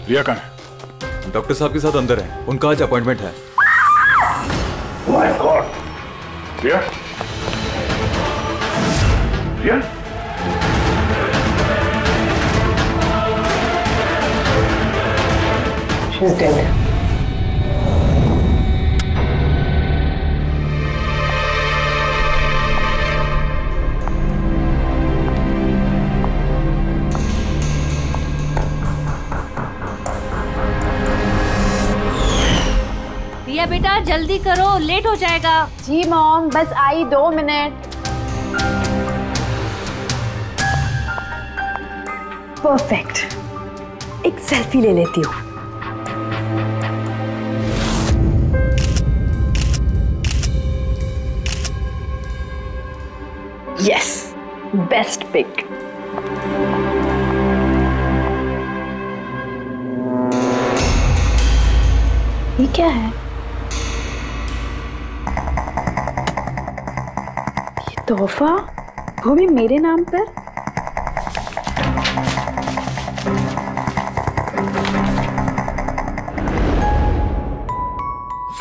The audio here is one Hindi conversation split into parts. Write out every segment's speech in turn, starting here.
रिया कहाँ है? डॉक्टर साहब के साथ अंदर है, उनका आज अपॉइंटमेंट है। My god. Riya? Riya? She's dead. Riya बेटा जल्दी करो, लेट हो जाएगा। जी मॉम, बस आई 2 मिनट। परफेक्ट, एक सेल्फी ले लेती हूँ। Yes, best pick. ये क्या है? ये तोहफा, वो भी मेरे नाम पर।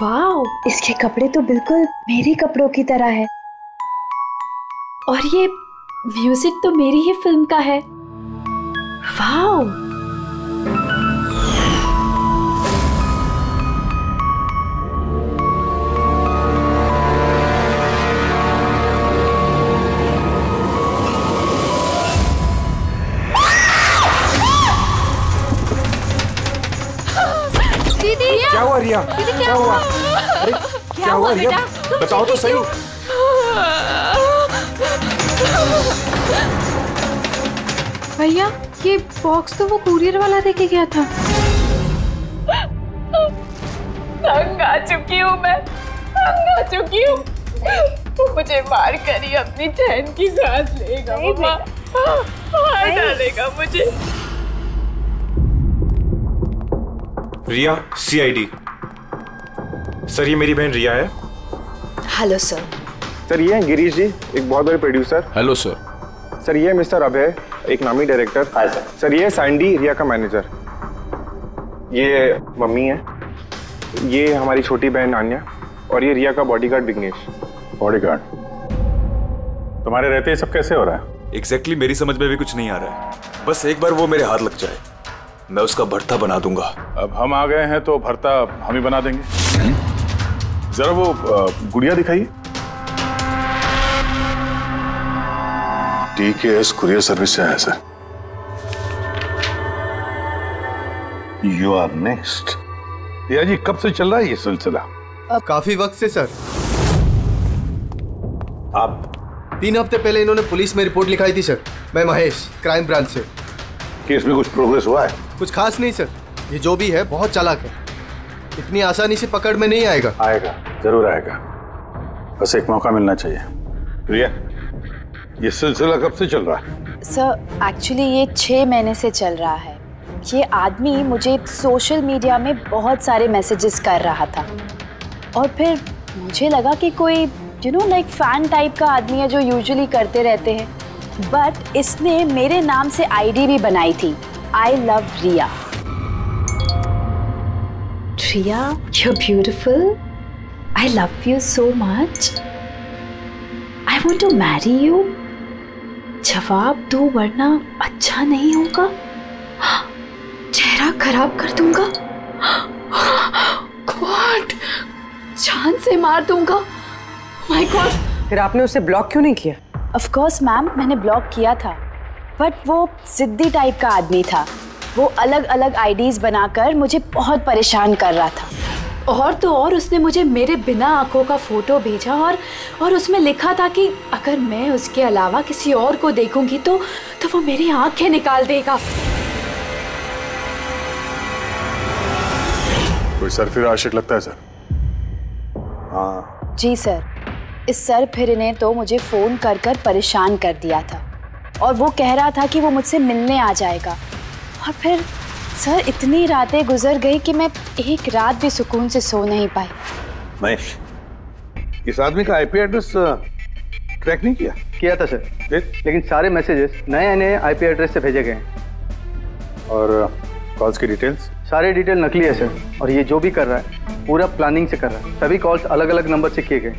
वाओ, इसके कपड़े तो बिल्कुल मेरे कपड़ों की तरह है। और ये म्यूजिक तो मेरी ही फिल्म का है। वाओ, क्या हुआ रिया? क्या हुआ? अरे क्या हुआ रिया? बताओ तो सही। भैया, ये बॉक्स तो वो कुरियर वाला देके गया था। तंग आ चुकी हूँ मैं, तंग आ चुकी हूँ। मुझे मार कर ही अपनी चैन की सांस लेगा, मार डालेगा मुझे। रिया, CID। सर, ये मेरी बहन रिया है। Hello sir. सर, ये हैं गिरीश जी, एक बहुत बड़े प्रोड्यूसर। Hello sir. सर, ये है मिस्टर अभय, एक नामी डायरेक्टर। Hi sir. सर, ये है सैंडी, रिया का मैनेजर। ये मम्मी है, ये हमारी छोटी बहन आन्या, और ये रिया का बॉडीगार्ड विघ्नेश। बॉडीगार्ड? तुम्हारे रहते ये सब कैसे हो रहा है? एग्जैक्टली मेरी समझ में भी कुछ नहीं आ रहा है। बस एक बार वो मेरे हाथ लग जाए, मैं उसका भरता बना दूंगा। अब हम आ गए हैं तो भरता हम ही बना देंगे। जरा वो गुड़िया दिखाइए। TKS कुरियर सर्विस से है sir. You are next. Riya ji, कब से चल रहा है ये सिलसिला? काफी वक्त से सर। आप 3 हफ्ते पहले इन्होंने पुलिस में रिपोर्ट लिखाई थी सर। मैं महेश, क्राइम ब्रांच से। केस में कुछ प्रोग्रेस हुआ है? कुछ खास नहीं सर, ये जो भी है बहुत चालाक है, इतनी आसानी से पकड़ में नहीं आएगा। आएगा, जरूर आएगा, बस एक मौका मिलना चाहिए। रिया, ये सिलसिला कब से चल रहा है? सर, एक्चुअली ये 6 महीने से चल रहा है। ये आदमी मुझे सोशल मीडिया में बहुत सारे मैसेजेस कर रहा था, और फिर मुझे लगा कि कोई लाइक फैन टाइप का आदमी है जो यूजुअली करते रहते हैं, बट इसने मेरे नाम से ID भी बनाई थी, I love Riya. Riya, you're beautiful. I love you so much. I want to marry you. जवाब दो वरना अच्छा नहीं होगा, चेहरा खराब कर दूंगा। गॉड, जान से मार दूंगा। My God. फिर आपने उसे ब्लॉक क्यों नहीं किया? ऑफ कोर्स मैम, मैंने ब्लॉक किया था, बट वो जिद्दी टाइप का आदमी था। वो अलग अलग IDs बनाकर मुझे बहुत परेशान कर रहा था। और तो और उसने मुझे मेरे बिना आंखों का फोटो भेजा, और उसमें लिखा था कि अगर मैं उसके अलावा किसी और को देखूंगी तो वो मेरी आंखें निकाल देगा। कोई सरफिरा आशिक लगता है सर। हाँ जी सर, इस सर फिर ने तो मुझे फ़ोन कर कर परेशान कर दिया था, और वो कह रहा था कि वो मुझसे मिलने आ जाएगा। और फिर सर इतनी रातें गुजर गई कि मैं एक रात भी सुकून से सो नहीं पाई। महेश, इस आदमी का IP एड्रेस ट्रैक नहीं किया? किया था सर, लेकिन सारे मैसेजेस नए नए IP एड्रेस से भेजे गए हैं। और कॉल्स की डिटेल्स? सारे डिटेल नकली है सर, और ये जो भी कर रहा है पूरा प्लानिंग से कर रहा है। सभी कॉल्स अलग अलग नंबर से किए गए,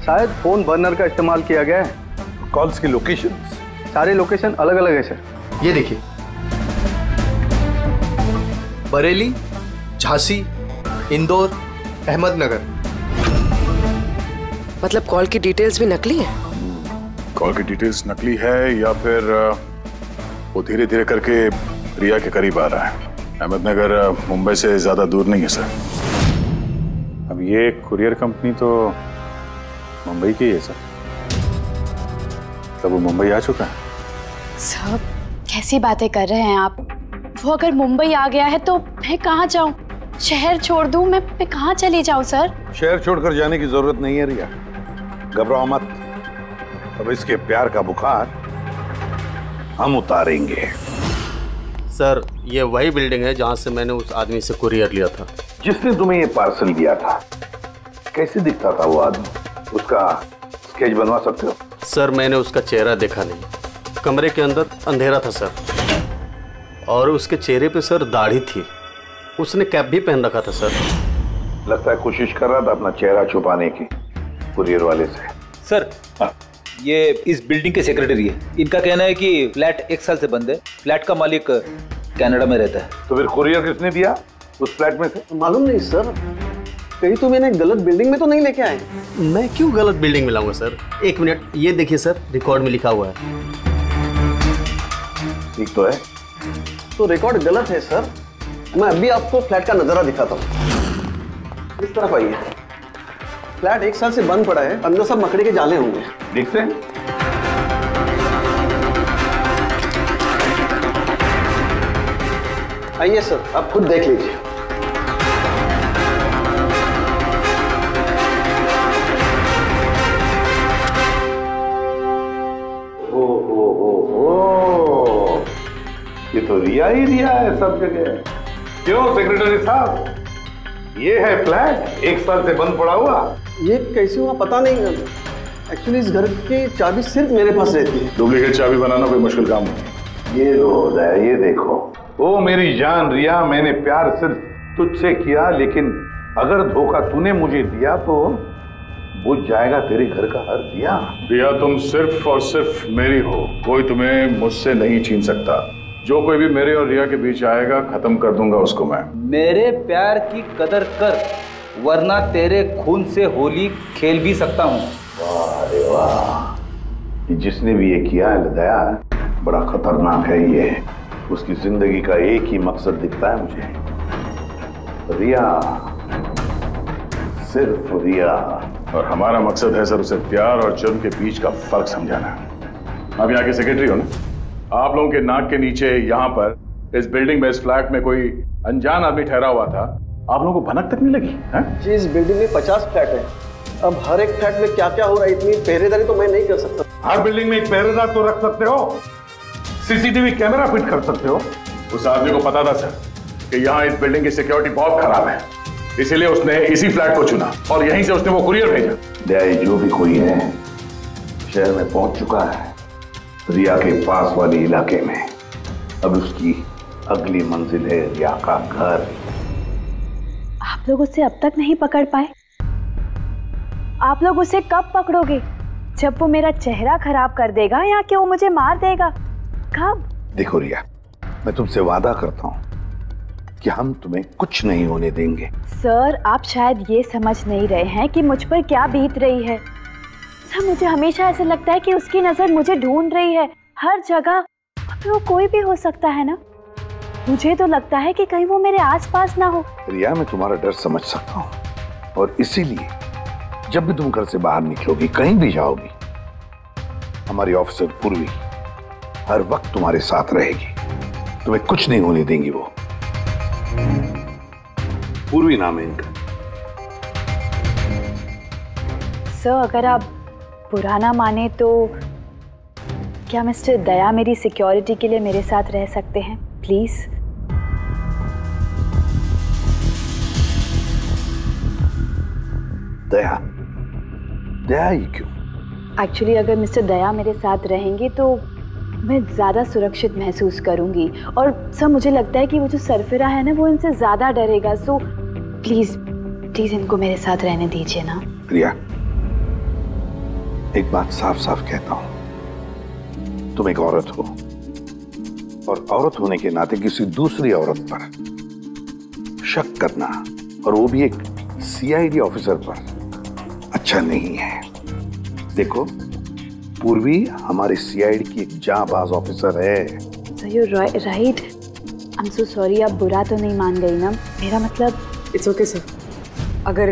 शायद फोन बर्नर का इस्तेमाल किया गया है। कॉल्स की लोकेशन? सारे लोकेशन अलग अलग है सर। ये देखिए, बरेली, झांसी, इंदौर, अहमदनगर। मतलब कॉल की डिटेल्स भी नकली है? कॉल की डिटेल्स नकली है या फिर वो धीरे धीरे करके रिया के करीब आ रहा है। अहमदनगर मुंबई से ज्यादा दूर नहीं है सर। अब ये कुरियर कंपनी तो मुंबई की है सर। तब वो मुंबई आ चुका है। सर कैसी बातें कर रहे हैं आप? वो अगर मुंबई आ गया है तो मैं कहाँ जाऊँ? शहर छोड़ दूँ? मैं कहाँ चली जाऊँ सर? शहर छोड़कर जाने की जरूरत नहीं है रिया, घबराओ मत। अब इसके प्यार का बुखार हम उतारेंगे। सर ये वही बिल्डिंग है जहां से मैंने उस आदमी से कुरियर लिया था। जिसने तुम्हें ये पार्सल दिया था, कैसे दिखता था वो आदमी? उसका स्केच बनवा सकते हो? सर मैंने उसका चेहरा देखा नहीं, कमरे के अंदर अंधेरा था सर, और उसके चेहरे पे सर दाढ़ी थी। उसने कैप भी पहन रखा था सर। लगता है कोशिश कर रहा था अपना चेहरा छुपाने की कुरियर वाले से। सर ये इस बिल्डिंग के सेक्रेटरी है। इनका कहना है कि फ्लैट 1 साल से बंद है। फ्लैट का मालिक कनाडा में रहता है। तो फिर कुरियर किसने दिया उस फ्लैट में से? मालूम नहीं सर, कहीं तो मैंने गलत बिल्डिंग में तो नहीं लेके आए। मैं क्यों गलत बिल्डिंग में लाऊंगा सर? 1 मिनट, ये देखिए सर, रिकॉर्ड में लिखा हुआ है। ठीक तो है? तो रिकॉर्ड गलत है सर। मैं अभी आपको फ्लैट का नजारा दिखाता हूँ। इस तरफ आइए। फ्लैट 1 साल से बंद पड़ा है, अंदर सब मकड़ी के जाले होंगे। देखते हैं। आइए सर, आप खुद देख लीजिए। ये तो रिया ही रिया है सब जगह। क्यों सेक्रेटरी साहब, ये है फ्लैट 1 साल से बंद पड़ा हुआ। ये कैसे हुआ पता नहीं। एक्चुअली इस घर की चाबी सिर्फ मेरे पास रहती है। डुप्लीकेट चाबी बनाना कोई मुश्किल काम नहीं। ये लो है, ये देखो। ओ मेरी जान रिया, मैंने प्यार सिर्फ तुझसे किया, लेकिन अगर धोखा तूने मुझे दिया तो बुझ जाएगा तेरे घर का हर दिया। रिया तुम सिर्फ और सिर्फ मेरी हो, कोई तुम्हें मुझसे नहीं छीन सकता। जो कोई भी मेरे और रिया के बीच आएगा खत्म कर दूंगा उसको मैं। मेरे प्यार की कदर कर, वरना तेरे खून से होली खेल भी सकता हूँ। वाह रे वाह, जिसने भी ये किया है दया, बड़ा खतरनाक है ये। उसकी जिंदगी का एक ही मकसद दिखता है मुझे, रिया, सिर्फ रिया। और हमारा मकसद है सर उसे प्यार और जुर्म के बीच का फर्क समझाना। आप यहाँ के सेक्रेटरी हो ना? आप लोगों के नाक के नीचे यहाँ पर इस बिल्डिंग में, इस फ्लैट में कोई अनजान आदमी ठहरा हुआ था, आप लोगों को भनक तक नहीं लगी है? जी इस बिल्डिंग में 50 फ्लैट है। अब हर एक फ्लैट में क्या क्या हो रहा है इतनी पहरेदारी तो मैं नहीं कर सकता। हर बिल्डिंग में एक पहरेदार तो रख सकते हो, सीसीटीवी कैमरा फिट कर सकते हो। उस आदमी को पता था सर कि यहाँ इस बिल्डिंग की सिक्योरिटी बहुत खराब है, इसीलिए उसने इसी फ्लैट को चुना और यहीं से उसने वो कुरियर भेजा। दया जो भी कोई है शहर में पहुंच चुका है, रिया के पास वाले इलाके में। अब उसकी अगली मंजिल है रिया का घर। आप लोग उसे अब तक नहीं पकड़ पाए? आप लोग उसे कब पकड़ोगे? जब वो मेरा चेहरा खराब कर देगा या कि वो मुझे मार देगा? कब? देखो रिया, मैं तुमसे वादा करता हूँ कि हम तुम्हें कुछ नहीं होने देंगे। सर आप शायद ये समझ नहीं रहे हैं कि मुझ पर क्या बीत रही है। सर मुझे हमेशा ऐसा लगता है कि उसकी नजर मुझे ढूंढ रही है हर जगह। अब वो कोई भी हो सकता है ना? मुझे तो लगता है कि कहीं वो मेरे आसपास ना हो। रिया मैं तुम्हारा डर समझ सकता हूँ, और इसीलिए जब भी तुम घर से बाहर निकलोगी, कहीं भी जाओगी, हमारी ऑफिसर पूर्वी हर वक्त तुम्हारे साथ रहेगी। तुम्हें कुछ नहीं होने देंगी वो। पूर्वी नाम है इनका। सर अगर आप बुरा ना माने तो क्या मिस्टर दया मेरी सिक्योरिटी के लिए मेरे साथ रह सकते हैं प्लीज? दया? दया ही क्यों? एक्चुअली अगर मिस्टर दया मेरे साथ रहेंगे तो मैं ज़्यादा सुरक्षित महसूस करूंगी। और सर मुझे लगता है कि वो जो सरफिरा है ना वो इनसे ज़्यादा डरेगा। सो प्लीज़ प्लीज़ इनको मेरे साथ रहने दीजिए ना। रिया, एक बात साफ साफ कहता हूं, तुम एक औरत हो और औरत होने के नाते किसी दूसरी औरत पर शक करना, और वो भी एक सीआईडी ऑफिसर पर, अच्छा नहीं है। देखो, पूर्वी हमारे सीआईडी की एक जांबाज ऑफिसर है। Sir you right. I am so sorry, आप बुरा तो नहीं मान गई ना? मेरा मतलब इट्स ओके सर, अगर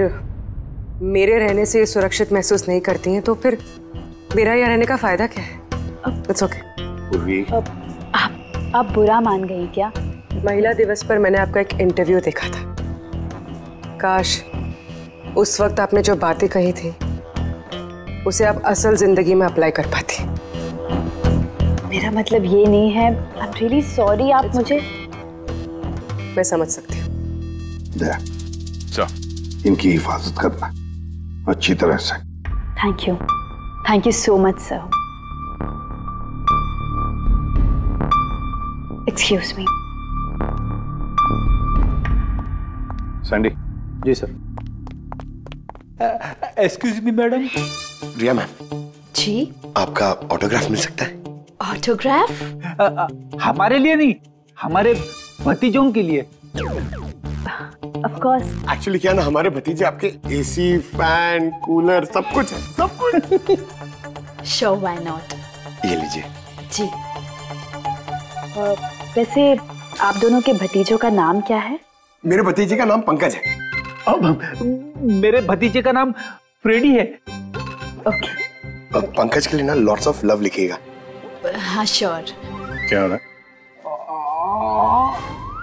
मेरे रहने से सुरक्षित महसूस नहीं करती हैं तो फिर मेरा यहाँ रहने का फायदा क्या है? It's okay. पूर्वी, आप बुरा मान गई क्या? महिला दिवस पर मैंने आपका एक इंटरव्यू देखा था। काश उस वक्त आपने जो बातें कही थी उसे आप असल जिंदगी में अप्लाई कर पाती। मेरा मतलब ये नहीं है। आई एम रियली सॉरी। आप मुझे, मैं समझ सकती हूँ। इनकी हिफाजत करना अच्छी तरह से। Thank you so much sir. Excuse me. Sandy. जी sir. Excuse me madam. Riya ma'am ji, आपका ऑटोग्राफ मिल सकता है? ऑटोग्राफ? हमारे लिए नहीं, हमारे भतीजों के लिए। Of course. एक्चुअली क्या ना, हमारे भतीजे आपके एसी, फैन, कूलर सब कुछ है, सब कुछ। Sure, why not? ये लीजिए। जी। वैसे आप दोनों के भतीजों का नाम क्या है? मेरे भतीजे का नाम पंकज है। अब मेरे भतीजे का नाम फ्रेडी है। ओके। पंकज के लिए ना लॉट्स ऑफ लव लिखिएगा। हाँ श्योर। क्या हो रहा है?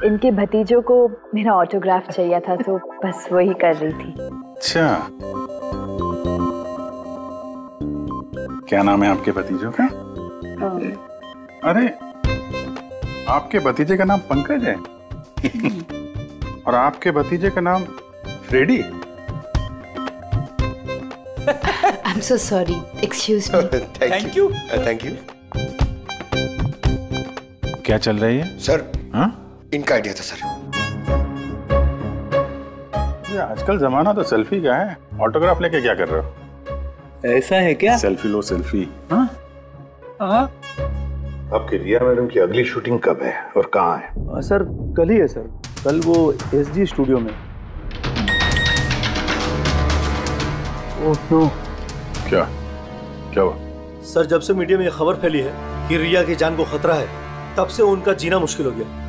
इनके भतीजों को मेरा ऑटोग्राफ चाहिए था तो बस वही कर रही थी। अच्छा, क्या नाम है आपके भतीजों का? अरे, आपके भतीजे का नाम पंकज है और आपके भतीजे का नाम Freddie. I'm so sorry. Excuse me. Thank you. Thank you. क्या चल रही है सर? हाँ? इनका आइडिया था सर। आजकल जमाना तो सेल्फी का है, ऑटोग्राफ लेके क्या कर रहे हो? ऐसा है क्या? सेल्फी लो सेल्फी। हाँ? हाँ? आपकी रिया मैडम की अगली शूटिंग कब है और कहाँ है? सर कल ही है सर, कल वो एसजी स्टूडियो में। Oh no. क्या हुआ? सर जब से मीडिया में ये खबर फैली है कि रिया की जान को खतरा है, तब से उनका जीना मुश्किल हो गया।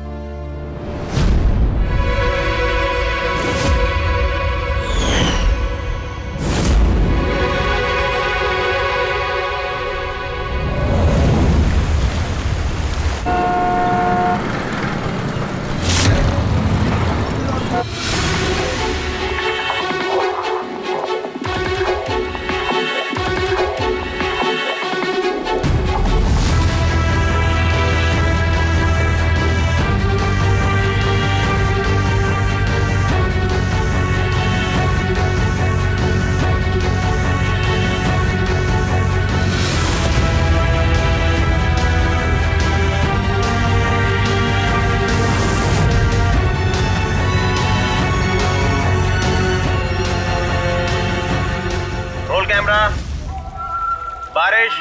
बारिश,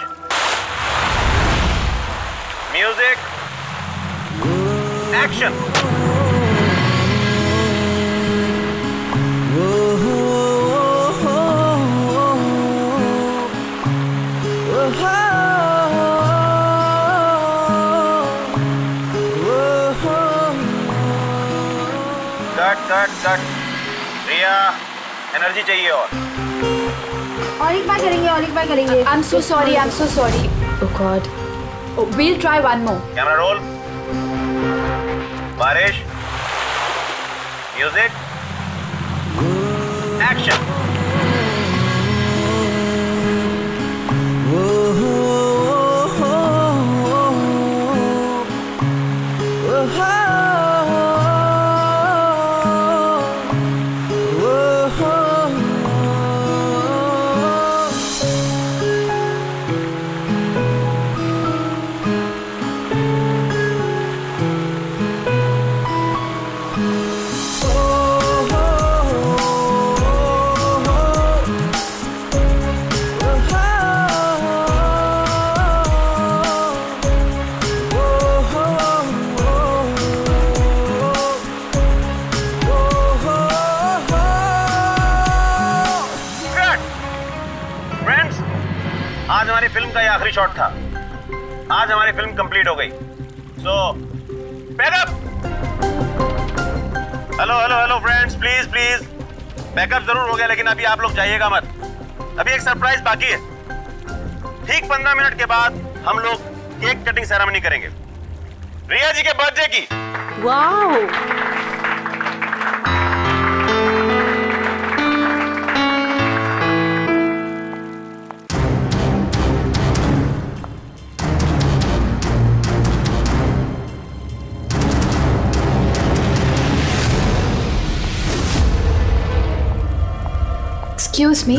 म्यूजिक, एक्शन। कट। रिया, एनर्जी चाहिए और एक बार करेंगे। I'm so sorry. Oh God. Oh, we'll try one more. Camera roll. बारिश, म्यूजिक, एक्शन। आखिरी शॉट था। आज हमारी फिल्म कंप्लीट हो गई। So pack up. Hello hello hello friends, please please pack up जरूर हो गया, लेकिन अभी आप लोग जाइएगा मत। अभी एक सरप्राइज बाकी है। ठीक 15 मिनट के बाद हम लोग केक कटिंग सेरेमनी करेंगे रिया जी के बर्थडे की। Wow, Excuse me.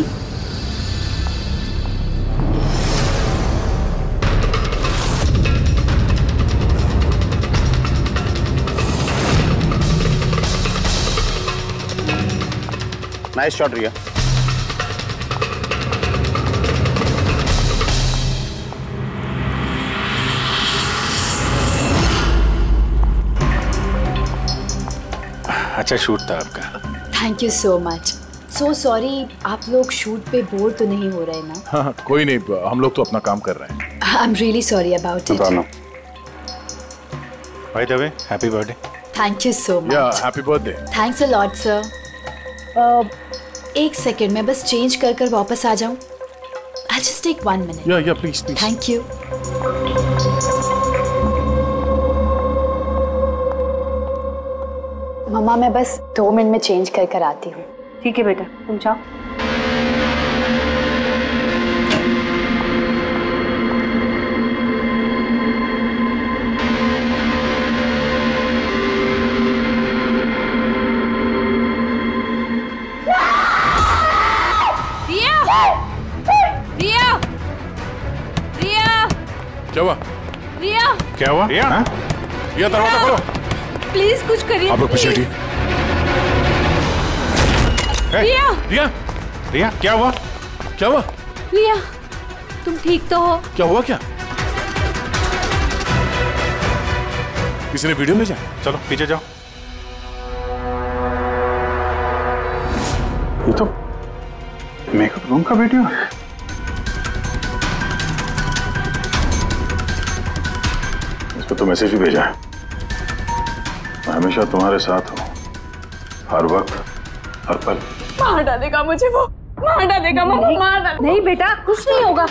Nice shot Riya. अच्छा शूट था आपका। Thank you so much. So sorry, आप लोग शूट पे बोर तो नहीं हो रहे ना? हाँ कोई नहीं, हम लोग तो अपना काम कर रहे हैं। I am really sorry about it. By the way, happy birthday. Thank you so much. Yeah happy birthday. Thanks a lot sir. एक सेकेंड, मैं बस चेंज कर कर वापस आ जाऊं। I just take 1 minute. Yeah please please. Thank you. मम्मा मैं बस 2 मिनट में चेंज कर कर आती हूँ। ठीक है बेटा, तुम जाओ। क्या हुआ? रिया, क्या हुआ? रिया, रिया दरवाजा खोलो। प्लीज कुछ करिए। आप लोग पीछे हटिए। रिया, रिया, रिया क्या हुआ? क्या हुआ? रिया, तुम ठीक तो हो? क्या हुआ? क्या किसी ने वीडियो भेजा? चलो पीछे जाओ। ये तो मेकअप रूम का वीडियो है। इसको तो मैसेज भी भेजा है। मैं हमेशा तुम्हारे साथ हूँ, हर वक्त, हर पल। मार डालेगा मुझे वो, मार डालेगा मम्मा, मार डालेगा। नहीं बेटा, कुछ नहीं होगा।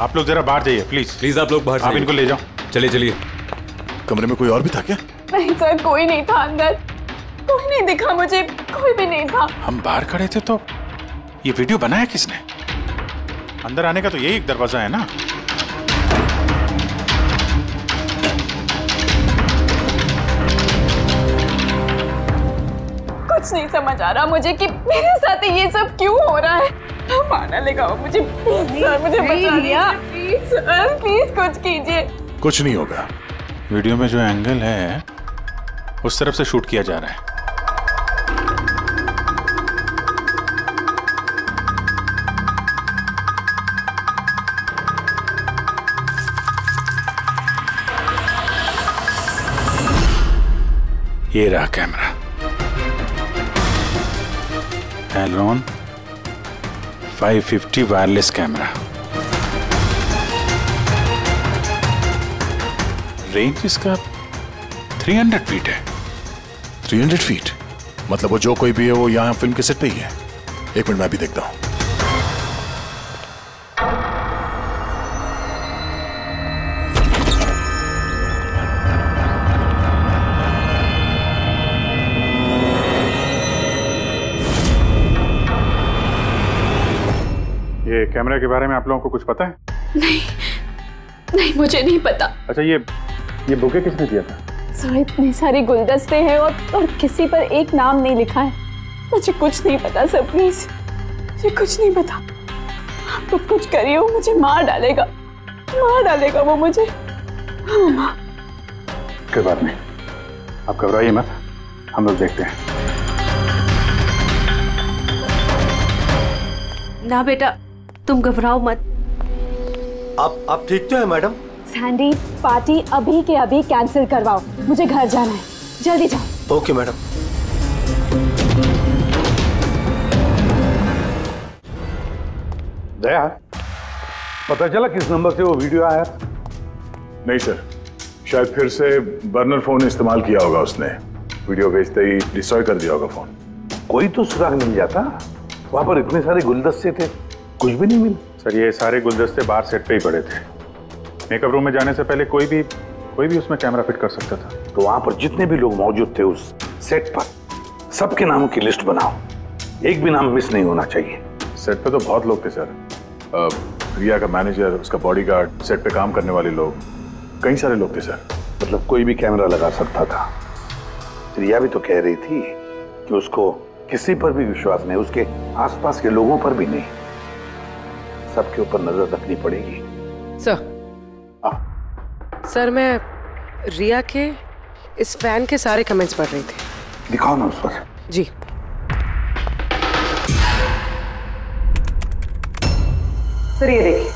आप लोग जरा बाहर जाइए प्लीज। प्लीज आप लोग बाहर आप इनको ले जाओ। चलिए चलिए। कमरे में कोई और भी था क्या? नहीं सर, कोई नहीं था अंदर, कोई नहीं दिखा मुझे, कोई भी नहीं था। हम बाहर खड़े थे तो ये वीडियो बनाया किसने? अंदर आने का तो यही एक दरवाजा है ना। कुछ नहीं समझ आ रहा मुझे कि मेरे साथ ये सब क्यों हो रहा है। मार डालेगा वो मुझे। प्लीज सर, मुझे बचा लिया। प्लीज सर, प्लीज कुछ कीजिए। कुछ नहीं होगा। वीडियो में जो एंगल है उस तरफ से शूट किया जा रहा है। ये रहा कैमरा। एलरॉन 550 वायरलेस कैमरा। रेंज इसका 300 फीट है। 300 फीट मतलब वो जो कोई भी है वो यहाँ फिल्म के सेट पे ही है। एक मिनट मैं भी देखता हूँ। ये कैमरा के बारे में आप लोगों को कुछ पता है? नहीं नहीं, मुझे नहीं पता। अच्छा ये बुके किसने दिया था? सर इतने सारे गुलदस्ते हैं और किसी पर एक नाम नहीं लिखा है। मुझे कुछ नहीं पता सर, प्लीज मुझे कुछ नहीं पता। आप तो कुछ करिए, वो मुझे मार डालेगा वो मुझे। मामा कोई बात नहीं, आप घबराइए मत, हम लोग देखते हैं। ना बेटा, तुम घबराओ मत। आप ठीक तो है मैडम? सैंडी, पार्टी अभी के अभी कैंसिल करवाओ, मुझे घर जाना है, जल्दी जाओ। Okay madam. दया, पता चला किस नंबर से वो वीडियो आया? नहीं सर, शायद फिर से बर्नर फोन इस्तेमाल किया होगा उसने। वीडियो भेजते ही डिस्ट्रॉय कर दिया होगा फोन। कोई तो सुराग मिल जाता। वहां पर इतने सारे गुलदस्ते थे, कुछ भी नहीं मिला। सर ये सारे गुलदस्ते बाहर सेट पे ही पड़े थे। मेकअप रूम में जाने से पहले कोई भी उसमें कैमरा फिट कर सकता था। तो वहां पर जितने भी लोग मौजूद थे उस सेट पर, सबके नामों की लिस्ट बनाओ, एक भी नाम मिस नहीं होना चाहिए। सेट पे तो बहुत लोग थे सर। रिया का मैनेजर, उसका बॉडीगार्ड, सेट पे काम करने वाले लोग, कई सारे लोग थे सर। मतलब कोई भी कैमरा लगा सकता था। रिया भी तो कह रही थी कि उसको किसी पर भी विश्वास नहीं, उसके आसपास के लोगों पर भी नहीं, सबके ऊपर नजर रखनी पड़ेगी। सर मैं रिया के इस फैन के सारे कमेंट्स पढ़ रही थी। दिखाओ ना उस पर। जी। सर ये देखिए,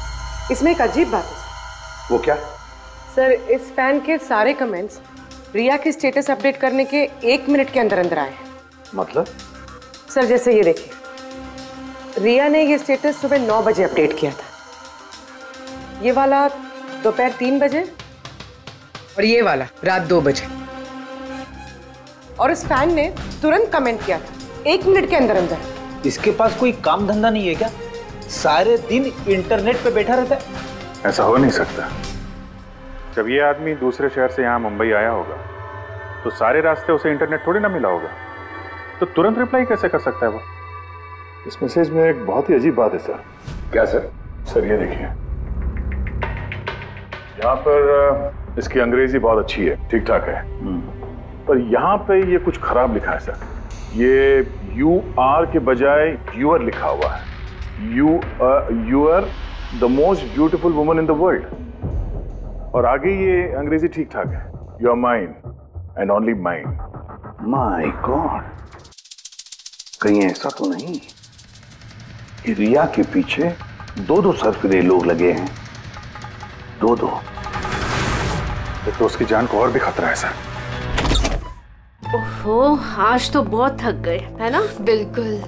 इसमें एक अजीब बात है। वो क्या? सर इस फैन के सारे कमेंट्स रिया के स्टेटस अपडेट करने के 1 मिनट के अंदर अंदर आए हैं। मतलब? सर जैसे ये देखिए, रिया ने ये स्टेटस सुबह 9 बजे अपडेट किया था, ये वाला दोपहर 3 बजे और ये वाला रात 2 बजे। और इस फैन ने तुरंत कमेंट किया था 1 मिनट के अंदर अंदर। इसके पास कोई काम धंधा नहीं है क्या? सारे दिन इंटरनेट पे बैठा रहता है। ऐसा हो नहीं सकता। जब ये आदमी दूसरे शहर से यहाँ मुंबई आया होगा तो सारे रास्ते उसे इंटरनेट थोड़ी ना मिला होगा, तो तुरंत रिप्लाई कैसे कर सकता है वो? इस मैसेज में एक बहुत ही अजीब बात है सर। क्या सर? सर ये देखिए, यहाँ पर इसकी अंग्रेजी बहुत अच्छी है, ठीक ठाक है, पर यहाँ पे ये कुछ खराब लिखा है सर। ये UR के बजाय यूर लिखा हुआ है। You are the most beautiful woman in the world। और आगे ये अंग्रेजी ठीक ठाक है, You are mine and only mine। My God, कहीं ऐसा तो नहीं कि रिया के पीछे 2 सरफिरे लोग लगे हैं? 2। तो उसकी जान को और भी खतरा है सर। ओहो, आज तो बहुत थक गए, है ना? बिल्कुल।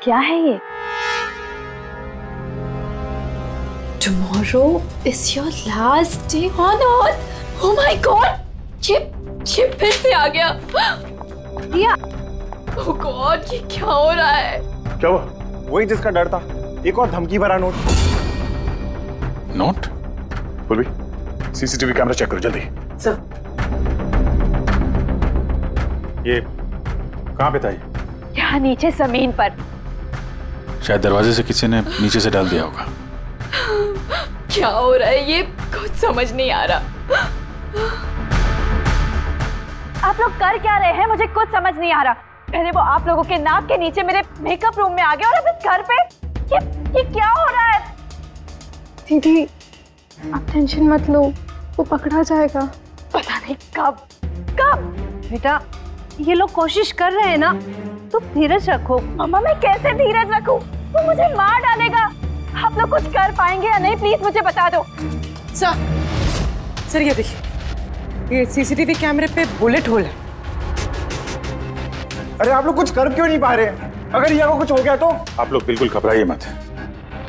क्या है ये? Tomorrow is your last day on earth। Oh my God! ये फिर से आ गया। रिया, oh God, ये क्या हो रहा है? क्या हुआ? वही जिसका डर था, एक और धमकी भरा नोट। नोट? पूर्वी, सीसीटीवी कैमरा चेक करो जल्दी। सर। ये कहाँ पे था ये? यहाँ नीचे जमीन पर। शायद दरवाजे से किसी ने नीचे से डाल दिया होगा। क्या हो रहा है ये? कुछ समझ नहीं आ रहा। आप लोग कर क्या रहे हैं? मुझे कुछ समझ नहीं आ रहा। पहले वो आप लोगों के नाक के नीचे मेरे मेकअप रूम में आ गया और अब इस घर पे ये क्या हो रहा है? दीदी आप टेंशन मत लो, वो पकड़ा जाएगा। पता नहीं कब। बेटा ये लोग कोशिश कर रहे हैं ना, तो धीरज रखो। मम्मा मैं कैसे धीरज रखूं? वो मुझे मार डालेगा। आप लोग कुछ कर पाएंगे या नहीं, प्लीज मुझे बता दो। सर ये देखिए, ये सीसीटीवी कैमरे पे बुलेट होल है। अरे आप लोग कुछ कर क्यों नहीं पा रहे? अगर रिया को कुछ हो गया तो? आप लोग बिल्कुल घबराइए मत।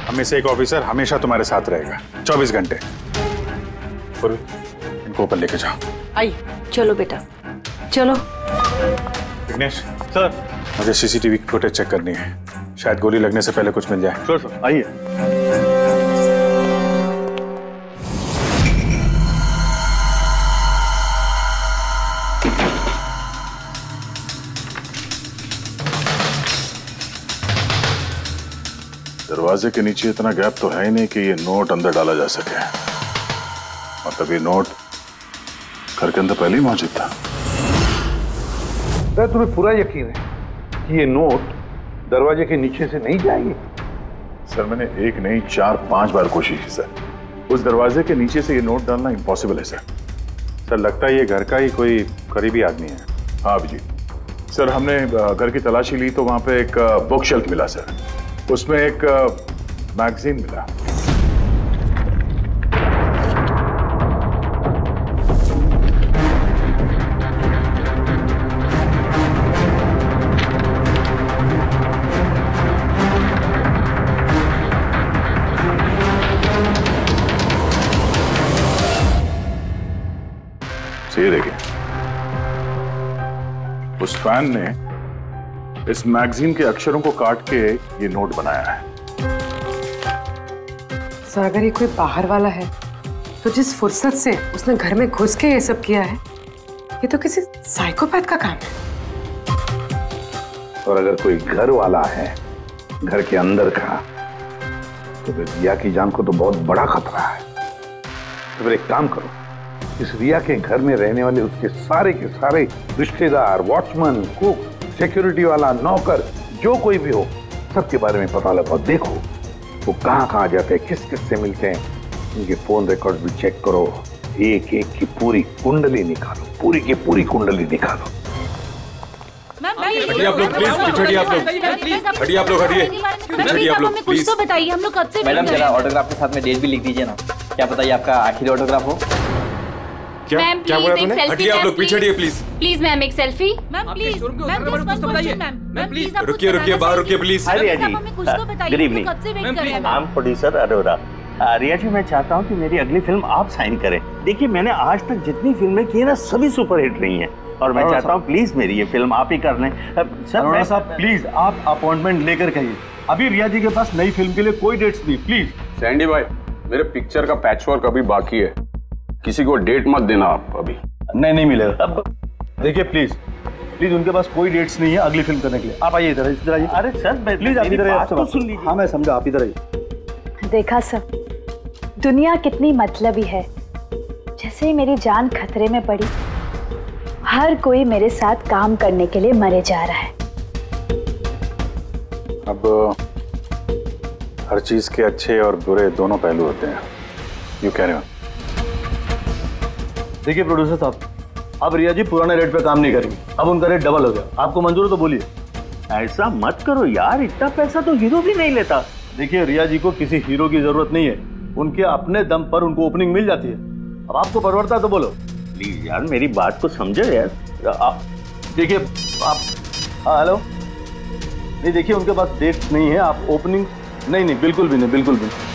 हम में से एक ऑफिसर हमेशा तुम्हारे साथ रहेगा 24 घंटे। इनको ऊपर लेके जाओ। आइए। चलो बेटा, चलो। विघ्नेश सर, मुझे सीसीटीवी की फुटेज चेक करनी है, शायद गोली लगने से पहले कुछ मिल जाए। सर सर आइए। दरवाजे के नीचे इतना गैप तो है ही नहीं कि ये नोट अंदर डाला जा सके। मतलब ये नोट घर के अंदर पहले ही मौजूद था। क्या तुम्हें पूरा यकीन है कि ये नोट दरवाजे के नीचे से नहीं जाएगी? सर मैंने 1 नहीं 4-5 बार कोशिश की सर। उस दरवाजे के नीचे से ये नोट डालना इम्पॉसिबल है सर। सर लगता है ये घर का ही कोई करीबी आदमी है। हाँ अभिजीत सर, हमने घर की तलाशी ली तो वहां पे एक बुक शेल्फ मिला सर, उसमें एक मैगजीन मिला। ये देखिए, उस फैन ने इस मैगजीन के अक्षरों को काट के ये नोट बनाया है। सर अगर ये कोई बाहर वाला है तो जिस फुर्सत से उसने घर में घुस के ये सब किया है, ये तो किसी साइकोपैथ का काम है। और अगर कोई घर वाला है, घर के अंदर का, तो फिर रिया की जान को तो बहुत बड़ा खतरा है। तो फिर एक काम करो, इस रिया के घर में रहने वाले उसके सारे के सारे रिश्तेदार, वॉचमैन, कुक, सिक्योरिटी वाला, नौकर, जो कोई भी हो, सबके बारे में पता लगाओ। देखो वो कहाँ कहाँ जाते हैं, किस किस से मिलते हैं, उनके फोन रिकॉर्ड भी चेक करो। एक एक की पूरी कुंडली निकालो, पूरी की पूरी कुंडली निकालो। हटिए आप लोग प्लीज, हटिए आप लोग, हटिए आप लोग, हटिए आप लोग कुछ तो बताइए, हम लोग कब से मैडम जरा ऑटोग्राफ के साथ में डेट भी लिख दीजिए ना। क्या पता ये आपका आखिरी ऑटोग्राफ हो। क्या बोला तूने? हटिए आप लोग, पीछे हटिए प्लीज। प्लीज मैम एक सेल्फी। मैम प्लीज, रुकिए रुकिए, बाहर रुकिए please. Riya ji, good evening. I am producer Arora. Riya ji, मैं चाहता हूँ कि मेरी अगली फिल्म आप साइन करें। देखिए मैंने आज तक जितनी फिल्में की है ना, सभी सुपरहिट रही हैं, और मैं चाहता हूँ प्लीज मेरी ये फिल्म आप ही कर लें। सर साहब प्लीज आप अपॉइंटमेंट लेकर कहिए। अभी रिया जी के पास नई फिल्म के लिए कोई डेट्स नहीं। प्लीज सैंडी भाई, मेरे पिक्चर का पैचवर्क अभी बाकी है, किसी को डेट मत देना आप अभी। नहीं मिलेगा। देखिए प्लीज प्लीज, उनके पास कोई डेट्स नहीं है अगली फिल्म करने के लिए। आप आइए इधर, इधर आइए। अरे सर प्लीज आप इधर आइए, सुन लीजिए। हाँ मैं समझा, आप इधर आइए। देखा सब, दुनिया कितनी मतलबी है। जैसे ही मेरी जान खतरे में पड़ी, हर कोई मेरे साथ काम करने के लिए मरे जा रहा है। अब हर चीज के अच्छे और बुरे दोनों पहलू होते हैं। यू कह रहे हो? देखिए प्रोड्यूसर साहब, अब रिया जी पुराने रेट पे काम नहीं करेंगे, अब उनका रेट डबल हो गया। आपको मंजूर है तो बोलिए। ऐसा मत करो यार, इतना पैसा तो हीरो भी नहीं लेता। देखिए रिया जी को किसी हीरो की जरूरत नहीं है, उनके अपने दम पर उनको ओपनिंग मिल जाती है। अब आपको परवड़ता है तो बोलो। प्लीज यार मेरी बात को समझो यार। देखिए आप, हेलो, नहीं देखिए उनके पास डेट नहीं है। आप ओपनिंग नहीं, बिल्कुल भी नहीं, बिल्कुल भी नहीं।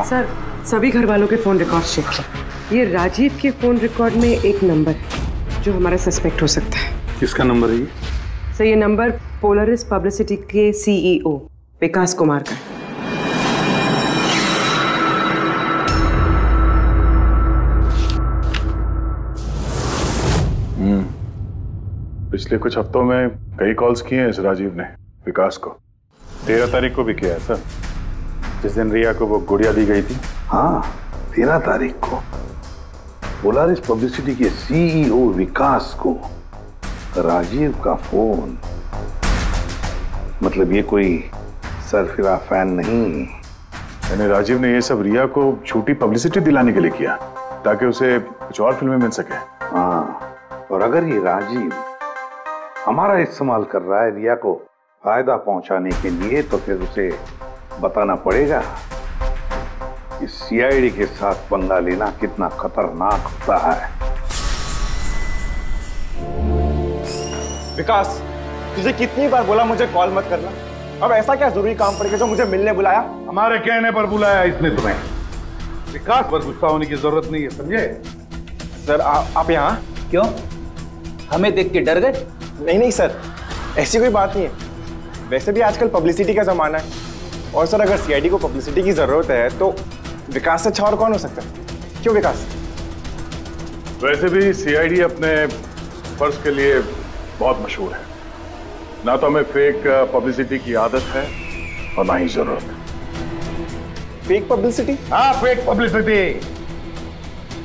सर सभी घर वालों के फोन रिकॉर्ड चेक करो। ये राजीव के फोन रिकॉर्ड में एक नंबर है जो हमारा सस्पेक्ट हो सकता है। किसका नंबर है ये? सर ये नंबर पोलरिस पब्लिसिटी के सीईओ विकास कुमार का। पिछले कुछ हफ्तों में कई कॉल्स किए हैं इस राजीव ने विकास को। 13 तारीख को भी किया है सर, जिस दिन रिया को वो गुड़िया दी गई थी। हाँ 13 तारीख को पोलरिस पब्लिसिटी के सीईओ विकास को राजीव का फोन। मतलब ये कोई सरफिरा फैन नहीं। यानी राजीव ने ये सब रिया को झूठी पब्लिसिटी दिलाने के लिए किया ताकि उसे कुछ और फिल्में मिल सके। हाँ, और अगर ये राजीव हमारा इस्तेमाल कर रहा है रिया को फायदा पहुंचाने के लिए, तो फिर उसे बताना पड़ेगा कि सीआईडी के साथ पंगा लेना कितना खतरनाक होता है। विकास, तुझे कितनी बार बोला मुझे कॉल मत करना। अब ऐसा क्या जरूरी काम पड़ गया जो मुझे मिलने बुलाया? हमारे कहने पर बुलाया इसने तुम्हें। विकास पर गुस्सा होने की जरूरत नहीं है, समझे? सर आप यहाँ क्यों? हमें देख के डर गए? नहीं सर, ऐसी कोई बात नहीं है। वैसे भी आजकल पब्लिसिटी का जमाना है, और सर अगर सीआईडी को पब्लिसिटी की जरूरत है तो विकास से अच्छा और कौन हो सकता है? क्यों विकास? वैसे भी सीआईडी अपने फर्ज के लिए बहुत मशहूर है। ना तो हमें फेक पब्लिसिटी की आदत है और ना ही जरूरत। Fake publicity? हाँ फेक पब्लिसिटी,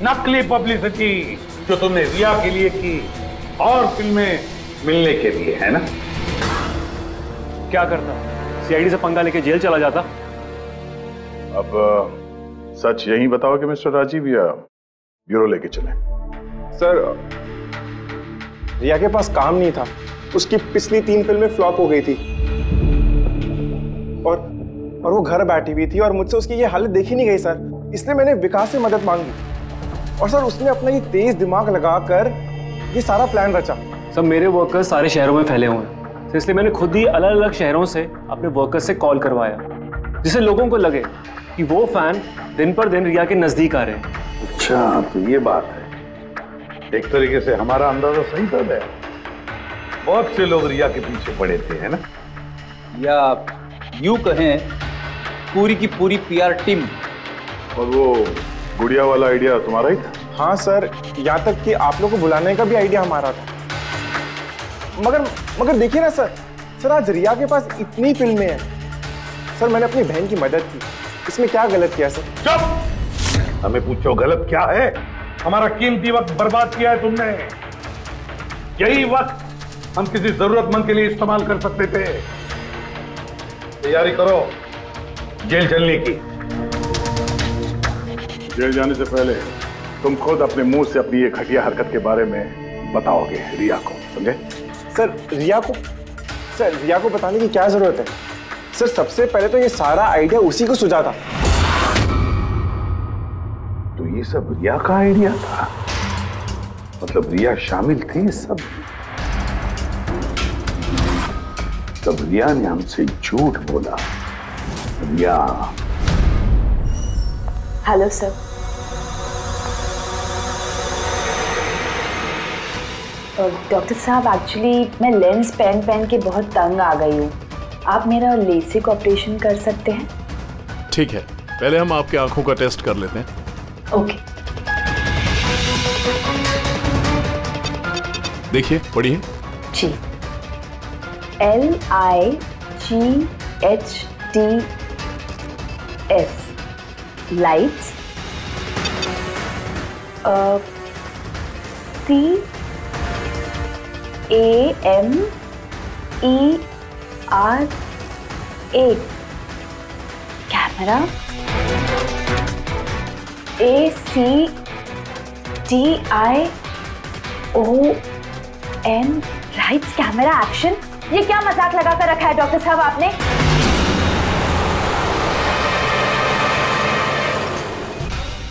नकली पब्लिसिटी जो तुमने रिया के लिए की और फिल्में मिलने के लिए, है ना? क्या करता? सीआईडी से पंगा लेके जेल चला जाता। अब सच यही बताओगे मिस्टर राजीव या ब्यूरो लेके चले? सर रिया के पास काम नहीं था, उसकी पिछली 3 फिल्में फ्लॉप हो गई थी और वो घर बैठी हुई थी और मुझसे उसकी ये हालत देखी नहीं गई सर, इसलिए मैंने विकास से मदद मांगी और सर उसने अपना ये तेज दिमाग लगाकर ये सारा प्लान रचा। सर मेरे वर्कर्स सारे शहरों में फैले हुए हैं, तो इसलिए मैंने खुद ही अलग अलग शहरों से अपने वर्कर्स से कॉल करवाया, जिससे लोगों को लगे कि वो फैन दिन पर दिन रिया के नजदीक आ रहे हैं। अच्छा तो ये बात है, एक तरीके से हमारा अंदाजा सही था। बहुत से लोग रिया के पीछे पड़े थे, है ना? या यूं कहें पूरी की पूरी पीआर टीम। और वो गुड़िया वाला आइडिया तुम्हारा ही था? हाँ सर, यहाँ तक कि आप लोग को बुलाने का भी आइडिया हमारा था। मगर देखिए ना सर आज रिया के पास इतनी फिल्में हैं सर, मैंने अपनी बहन की मदद की, इसमें क्या गलत किया सर? चुप! हमें पूछो गलत क्या है? हमारा कीमती वक्त बर्बाद किया है तुमने। यही वक्त हम किसी जरूरतमंद के लिए इस्तेमाल कर सकते थे। तैयारी करो जेल चलने की। जेल जाने से पहले तुम खुद अपने मुंह से अपनी ये घटिया हरकत के बारे में बताओगे रिया को, समझे? सर रिया को बताने की क्या जरूरत है सर? सबसे पहले तो ये सारा आइडिया उसी को सुझा था। तो ये सब रिया का आइडिया था? मतलब रिया शामिल थी सब? तब रिया ने हमसे झूठ बोला। रिया। Hello sir. डॉक्टर साहब एक्चुअली मैं लेंस पहन के बहुत तंग आ गई हूँ, आप मेरा लेसिक ऑपरेशन कर सकते हैं? ठीक है, पहले हम आपकी आंखों का टेस्ट कर लेते हैं। ओके। देखिए पढ़िए। जी। LIGHTS lights. CAMERA camera. ACTION lights camera action. ये क्या मजाक लगा कर रखा है डॉक्टर साहब आपने?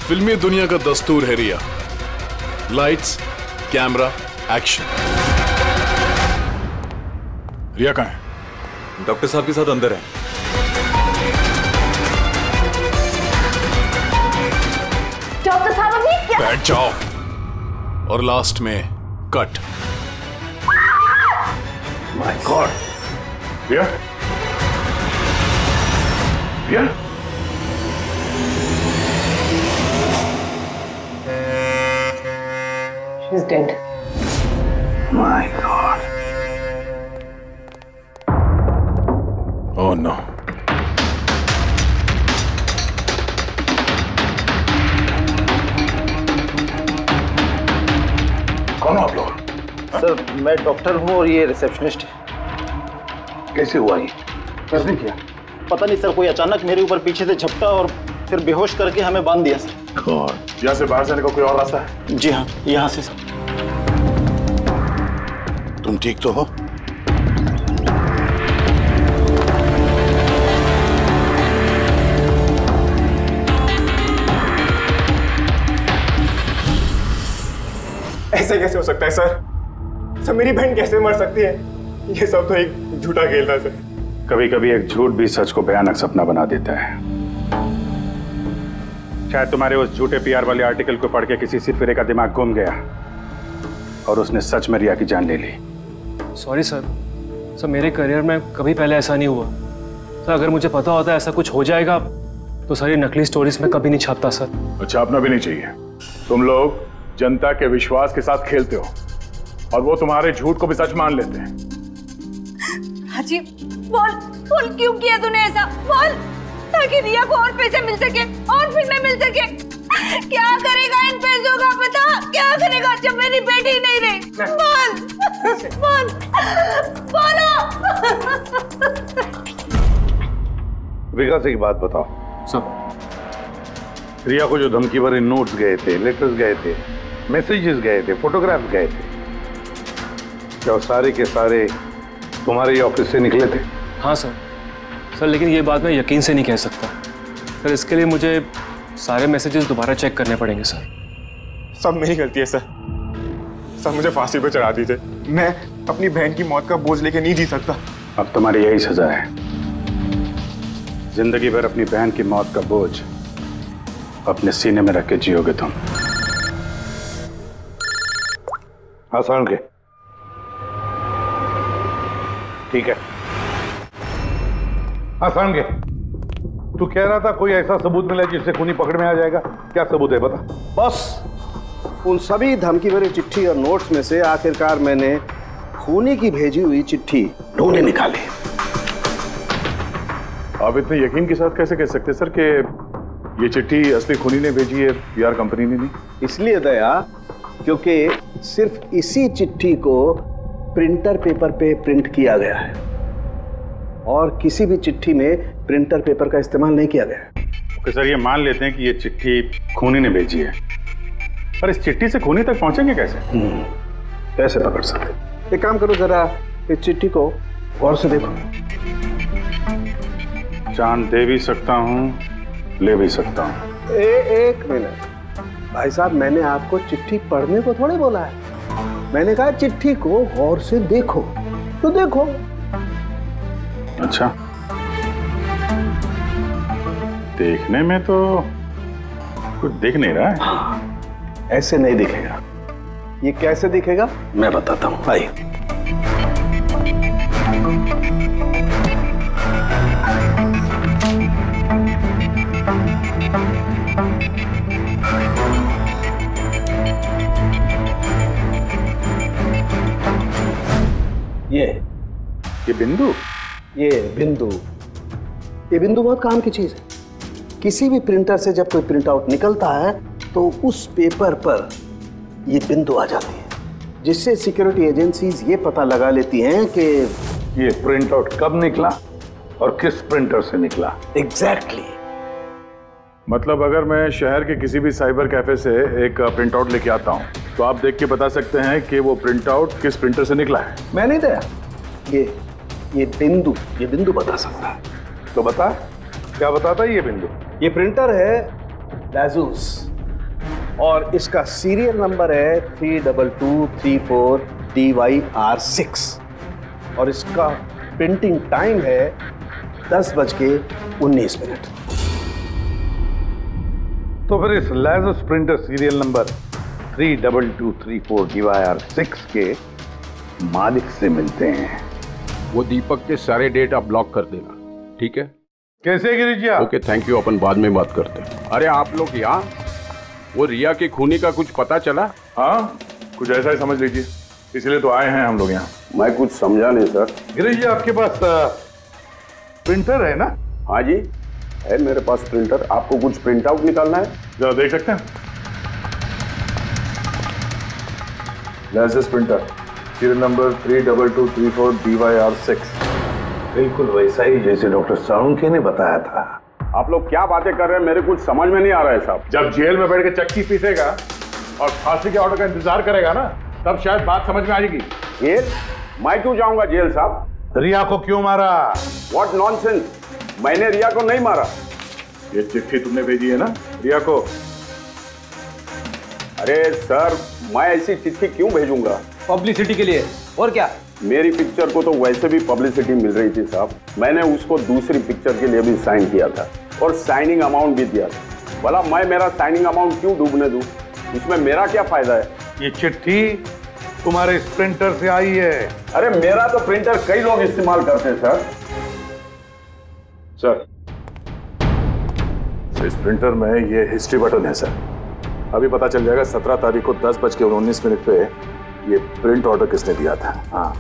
फिल्मी दुनिया का दस्तूर है रिया, लाइट्स कैमरा एक्शन। रिया कहाँ है? डॉक्टर साहब के साथ अंदर है। डॉक्टर साहब अभी क्या? बैठ जाओ और लास्ट में cut. My god. Riya? Riya? She's dead. My God. Oh no. कौन हो आप लोग? सर मैं डॉक्टर हूँ और ये रिसेप्शनिस्ट है। कैसे हुआ ये? किसने किया? पता नहीं सर, कोई अचानक मेरे ऊपर पीछे से झपटा और फिर बेहोश करके हमें बांध दिया सर। यहाँ से बाहर जाने का कोई और रास्ता है? जी हाँ, यहाँ से सर। तुम ठीक तो हो? ऐसे कैसे हो सकता है सर? मेरी बहन कैसे मर सकती है? ये सब तो एक झूठा खेल था सर। कभी कभी एक झूठ भी सच को भयानक सपना बना देता है। शायद तुम्हारे उस झूठे पीआर वाले आर्टिकल को पढ़ के किसी सिरफिरे का दिमाग घूम गया और उसने सच में रिया की जान ले ली। सॉरी सर, मेरे करियर में कभी पहले ऐसा नहीं हुआ सर। अगर मुझे पता होता ऐसा कुछ हो जाएगा तो सारी नकली स्टोरीज में कभी नहीं छापता सर। छापना भी नहीं चाहिए। तुम लोग जनता के विश्वास के साथ खेलते हो और वो तुम्हारे झूठ को भी सच मान लेते हैं। हाजी बोल क्यों किया तूने ऐसा? बोल, ताकि रिया को और पैसे मिल सके और फिल्में मिल सके। क्या करेगा इन पैसों का पता? क्या करेगा जब मेरी बेटी नहीं रही? बोल बोलो। विकास एक बात बताओ, सर रिया को जो धमकी भरे नोट्स गए थे, लेटर्स गए थे, मैसेजेस गए थे, फोटोग्राफ्स गए थे, क्या वो सारे के सारे तुम्हारे ही ऑफिस से निकले थे? हाँ सर। सर लेकिन ये बात मैं यकीन से नहीं कह सकता सर, इसके लिए मुझे सारे मैसेजेस दोबारा चेक करने पड़ेंगे सर। सब मेरी गलती है सर। सर मुझे फांसी पे चढ़ा दीजिए, मैं अपनी बहन की मौत का बोझ लेके नहीं जी सकता। अब तुम्हारी यही सजा है, जिंदगी भर अपनी बहन की मौत का बोझ अपने सीने में रख के जियोगे तुम। आसान के ठीक है। आसान के तू कह रहा था कोई ऐसा सबूत मिला जिससे खूनी पकड़ में आ जाएगा, क्या सबूत है बता? बस उन सभी धमकी भरी चिट्ठी और नोट्स में से आखिरकार मैंने खूनी की भेजी हुई चिट्ठी ढूंढे निकाली। आप इतने यकीन के साथ कैसे कह सकते सर कि ये चिट्ठी असली खूनी ने भेजी है, पीआर कंपनी ने नहीं? इसलिए दया, क्योंकि सिर्फ इसी चिट्ठी को प्रिंटर पेपर पे प्रिंट किया गया है और किसी भी चिट्ठी में प्रिंटर पेपर का इस्तेमाल नहीं किया गया है। ओके सर, ये मान लेते हैं कि ये चिट्ठी खूनी ने भेजी है, पर इस चिट्ठी से खूनी तक पहुंचेंगे कैसे? कैसे पकड़ सकते? एक काम करो, जरा इस चिट्ठी को गौर से देखो। जान दे भी सकता हूँ, ले भी सकता हूँ। एक मिनट भाई साहब, मैंने आपको चिट्ठी पढ़ने को थोड़े बोला है, मैंने कहा चिट्ठी को गौर से देखो। तो देखो। अच्छा, देखने में तो कुछ दिख नहीं रहा है। ऐसे नहीं दिखेगा। ये कैसे दिखेगा मैं बताता हूं, आइए। ये बिंदु, ये बिंदु बहुत काम की चीज है। किसी भी प्रिंटर से जब कोई प्रिंट आउट निकलता है तो उस पेपर पर ये बिंदु आ जाती है, जिससे सिक्योरिटी एजेंसीज ये पता लगा लेती हैं कि ये प्रिंट आउट कब निकला और किस प्रिंटर से निकला। एग्जैक्टली। मतलब अगर मैं शहर के किसी भी साइबर कैफे से एक प्रिंट आउट लेके आता हूँ तो आप देख के बता सकते हैं कि वो प्रिंट आउट किस प्रिंटर से निकला है? मैं नहीं दया, ये बिंदु बता सकता है। तो बता, क्या बताता है ये बिंदु? ये प्रिंटर है लाजूस और इसका सीरियल नंबर है 32234 DYR6 और इसका प्रिंटिंग टाइम है 10:19। तो फिर इस लाजूस प्रिंटर सीरियल नंबर 32234 DYR6 के मालिक से मिलते हैं। वो दीपक के सारे डेट आप ब्लॉक कर देना, ठीक है? कैसे गिरिजा? ओके थैंक यू, अपन बाद में बात करते हैं। अरे आप लोग यहाँ, वो रिया के खूनी का कुछ पता चला? हाँ, कुछ ऐसा ही समझ लीजिए, इसलिए तो आए हैं हम लोग यहाँ। मैं कुछ समझा नहीं सर। गिरिजा आपके पास प्रिंटर है ना? हाँ जी है मेरे पास प्रिंटर। आपको कुछ प्रिंट आउट निकालना है? जरा देख सकते हैं। लाजूस प्रिंटर सीरियल नंबर 32234 DYR6। बिल्कुल वैसा ही जैसे डॉक्टर साळुंखे ने बताया था। आप लोग क्या बातें कर रहे हैं, मेरे कुछ समझ में नहीं आ रहा है साहब। जब जेल में बैठ के चक्की पीसेगा और फांसी के ऑर्डर का इंतजार करेगा ना, तब शायद बात समझ में आएगी। जेल? मैं क्यों जाऊंगा जेल साहब? रिया को क्यों मारा? व्हाट नॉनसेंस, मैंने रिया को नहीं मारा। ये चिट्ठी तुमने भेजी है ना रिया को? अरे सर, मैं ऐसी चिट्ठी क्यों भेजूंगा? पब्लिसिटी के लिए, और क्या? मेरी पिक्चर को तो वैसे भी पब्लिसिटी मिल रही थी साहब। मैंने उसको दूसरी पिक्चर के लिए भी साइन किया था और साइनिंग अमाउंट भी दिया था। भला मैं मेरा साइनिंग अमाउंट क्यों डूबने दूं? इसमें मेरा क्या फायदा है? ये चिट्ठी तुम्हारे इस प्रिंटर से आई है। अरे मेरा तो प्रिंटर कई लोग इस्तेमाल करते हैं सर। सर, इस प्रिंटर में ये हिस्ट्री बटन है सर। अभी पता चल जाएगा 17 तारीख को 10:19 पे ये प्रिंट ऑर्डर किसने दिया था। हाँ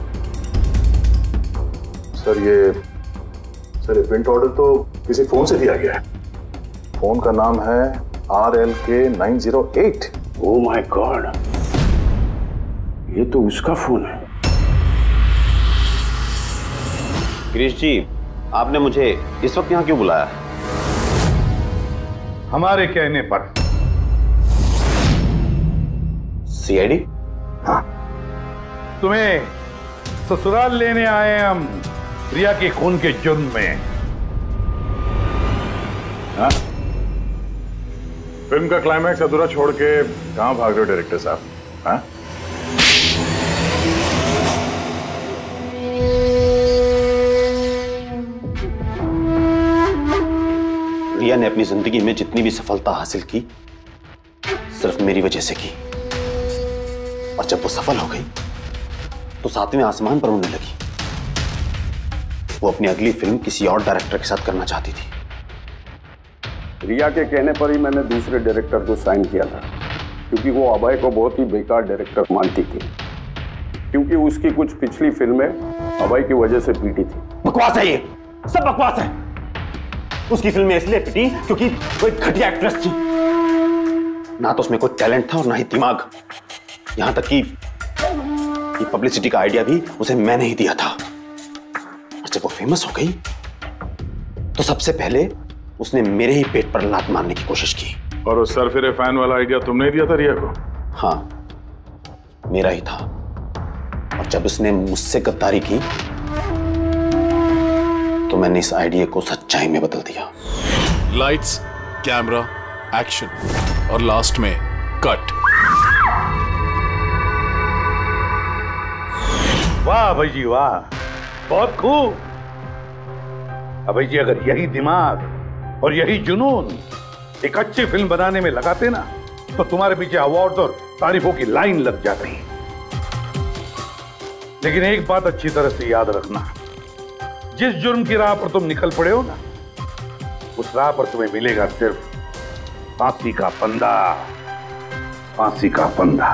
सर, ये प्रिंट ऑर्डर तो किसी फोन से दिया गया है। फोन का नाम है RLK908। ओह माय गॉड, ये तो उसका फोन है। गिरीश जी, आपने मुझे इस वक्त यहाँ क्यों बुलाया? हमारे कहने पर। सीआईडी? हाँ, तुम्हें ससुराल लेने आए हम रिया के खून के जुर्म में। हाँ? फिल्म का क्लाइमैक्स अधूरा छोड़ के कहां भाग रहे हो डायरेक्टर साहब? हाँ? रिया ने अपनी जिंदगी में जितनी भी सफलता हासिल की सिर्फ मेरी वजह से की, और जब वो सफल हो गई तो 7वें आसमान पर उड़ने लगी। वो अपनी अगली फिल्म किसी और डायरेक्टर के साथ करना चाहती थी। रिया के कहने पर ही मैंने दूसरे डायरेक्टर को साइन किया था, क्योंकि वो अभय को बहुत ही बेकार डायरेक्टर मानती थी, क्योंकि उसकी कुछ पिछली फिल्में अभय की वजह से पीटी थी। बकवास है, ये सब बकवास है। उसकी फिल्में इसलिए पिटी क्योंकि वो एक घटिया एक्ट्रेस थी। ना तो उसमें कोई टैलेंट था और ना ही दिमाग। यहां तक कि ये पब्लिसिटी का आइडिया भी उसे मैंने ही दिया था। और जब वो फेमस हो गई तो सबसे पहले उसने मेरे ही पेट पर लात मारने की कोशिश की। और उस सरफिरे फैन वाला आइडिया तुमने दिया था रिया को? हाँ, मेरा ही था। और जब उसने मुझसे गद्दारी की तो मैंने इस आइडिया को सच्चाई में बदल दिया। लाइट्स, कैमरा, एक्शन और लास्ट में कट। वाह भाई जी वाह, बहुत खूब। अभय जी, अगर यही दिमाग और यही जुनून एक अच्छी फिल्म बनाने में लगाते ना तो तुम्हारे पीछे अवार्ड और तारीफों की लाइन लग जाती। लेकिन एक बात अच्छी तरह से याद रखना, जिस जुर्म की राह पर तुम निकल पड़े हो ना, उस राह पर तुम्हें मिलेगा सिर्फ फांसी का फंदा, फांसी का फंदा।